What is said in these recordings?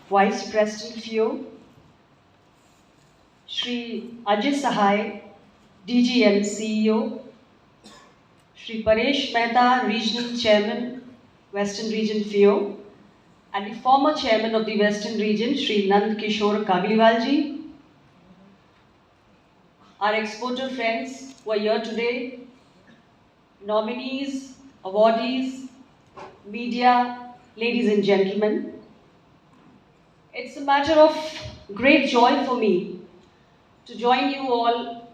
Vice President FIEO, Shri Ajay Sahai, DGM CEO, Shri Paresh Mehta, Regional Chairman, Western Region FIEO, and the former Chairman of the Western Region, Shri Nand Kishore Kagliwalji, our exporter friends who are here today, nominees, awardees, media, ladies and gentlemen. It's a matter of great joy for me to join you all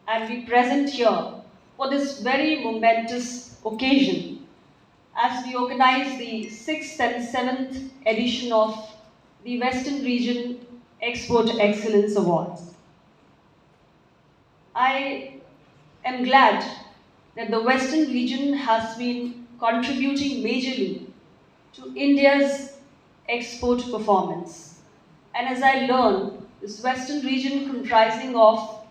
and be present here for this very momentous occasion as we organize the 6th and 7th edition of the Western Region Export Excellence Awards. I am glad that the Western region has been contributing majorly to India's export performance. And as I learn, this Western region comprising of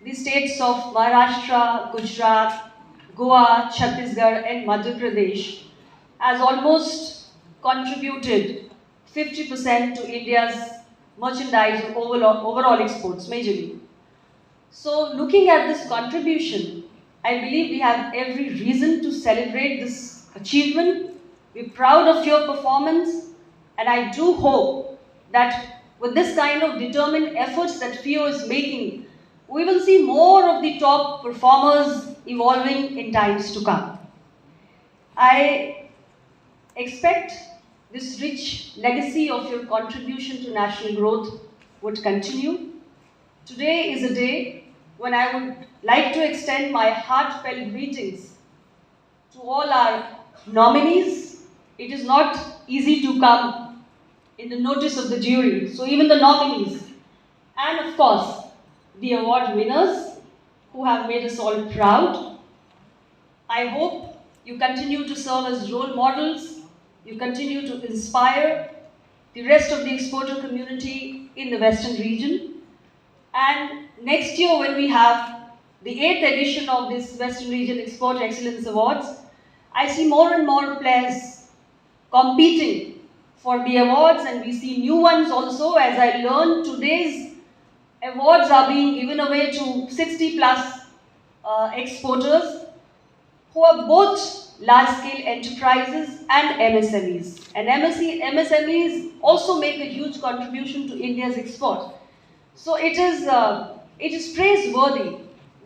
the states of Maharashtra, Gujarat, Goa, Chhattisgarh and Madhya Pradesh has almost contributed 50% to India's merchandise and overall exports majorly. So looking at this contribution, I believe we have every reason to celebrate this achievement. We're proud of your performance, and I do hope that with this kind of determined efforts that FIEO is making, we will see more of the top performers evolving in times to come. I expect this rich legacy of your contribution to national growth would continue. Today is a day when I would like to extend my heartfelt greetings to all our nominees. It is not easy to come in the notice of the jury, so even the nominees, and of course, the award winners who have made us all proud. I hope you continue to serve as role models, you continue to inspire the rest of the exporter community in the Western region. And next year when we have the 8th edition of this Western Region Export Excellence Awards, I see more and more players competing for the awards, and we see new ones also. As I learned, today's awards are being given away to 60 plus exporters who are both large-scale enterprises and MSMEs. And MSMEs also make a huge contribution to India's export. So it is praiseworthy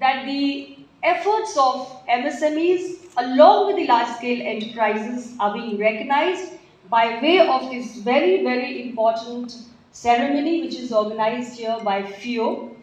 that the efforts of MSMEs along with the large-scale enterprises are being recognized by way of this very, very important ceremony which is organized here by FIEO.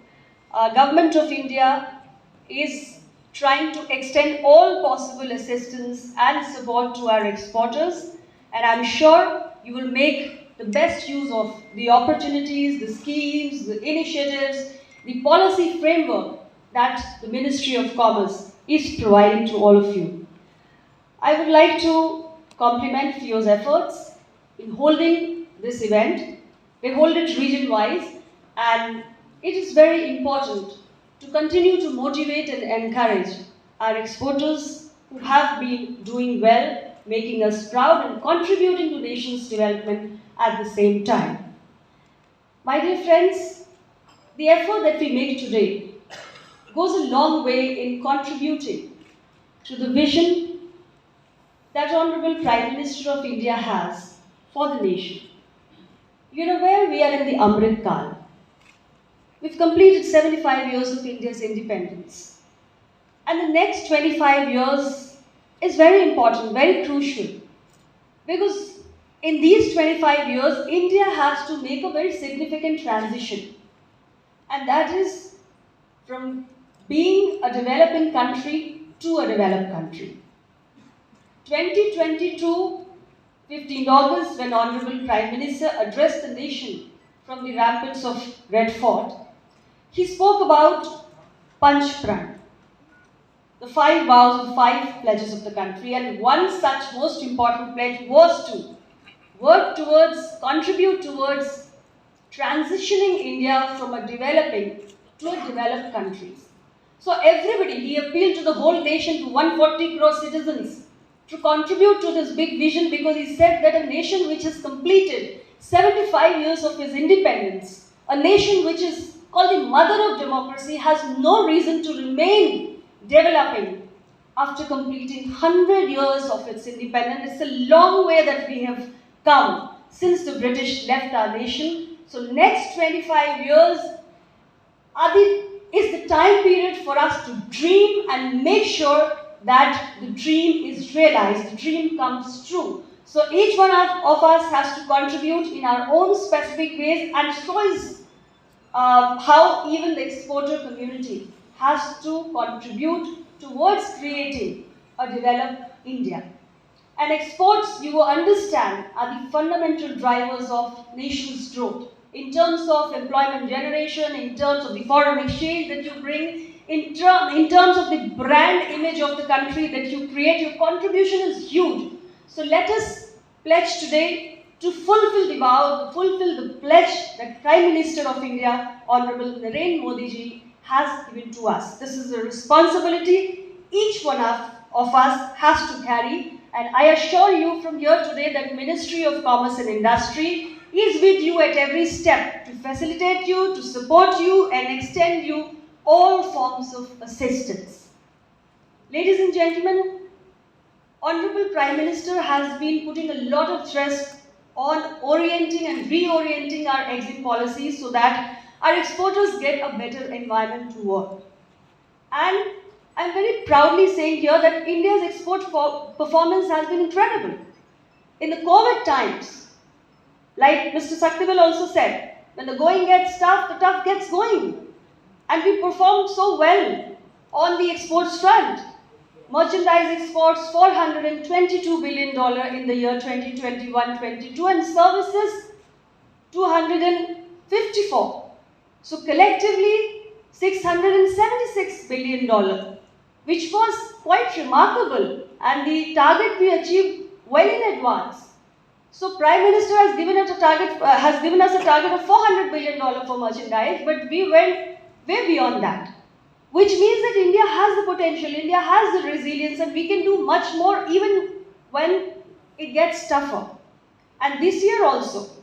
Government of India is trying to extend all possible assistance and support to our exporters, and I'm sure you will make the best use of the opportunities, the schemes, the initiatives, the policy framework that the Ministry of Commerce is providing to all of you. I would like to compliment FIEO's efforts in holding this event. They hold it region-wise, and it is very important to continue to motivate and encourage our exporters who have been doing well, making us proud and contributing to nation's development at the same time. My dear friends, the effort that we make today goes a long way in contributing to the vision that Honorable Prime Minister of India has for the nation. You're aware we are in the Amrit Kal. We've completed 75 years of India's independence. And the next 25 years is very important, very crucial, because in these 25 years, India has to make a very significant transition. And that is from being a developing country to a developed country. 2022, 15th August, when Honorable Prime Minister addressed the nation from the ramparts of Red Fort, he spoke about Panch Pran, the 5 vows and 5 pledges of the country, and one such most important pledge was to work towards, contribute towards transitioning India from a developing to a developed country. So everybody, he appealed to the whole nation, to 140 crore citizens, to contribute to this big vision, because he said that a nation which has completed 75 years of its independence, a nation which is called the mother of democracy has no reason to remain developing after completing 100 years of its independence. It's a long way that we have come since the British left our nation. So next 25 years is the time period for us to dream and make sure that the dream is realized, the dream comes true. So each one of us has to contribute in our own specific ways, and so is how even the exporter community has to contribute towards creating a developed India. And exports, you will understand, are the fundamental drivers of nation's growth in terms of employment generation, in terms of the foreign exchange that you bring, in terms of the brand image of the country that you create. Your contribution is huge. So let us pledge today to fulfill the vow, to fulfill the pledge that Prime Minister of India, Honorable Narendra Modi ji, has given to us. This is a responsibility each one of us has to carry, and I assure you from here today that Ministry of Commerce and Industry is with you at every step to facilitate you, to support you, and extend you all forms of assistance. Ladies and gentlemen, Honorable Prime Minister has been putting a lot of stress on orienting and reorienting our exit policies so that our exporters get a better environment to work. And I'm very proudly saying here that India's export performance has been incredible. In the COVID times, like Mr. Sakthivel also said, when the going gets tough, the tough gets going. And we performed so well on the exports front. Merchandise exports $422 billion in the year 2021-22, and services 254. So collectively $676 billion, which was quite remarkable, and the target we achieved well in advance. So Prime Minister has given us a target of $400 billion for merchandise, but we went way beyond that. Which means that India has the potential, India has the resilience, and we can do much more even when it gets tougher. And this year also,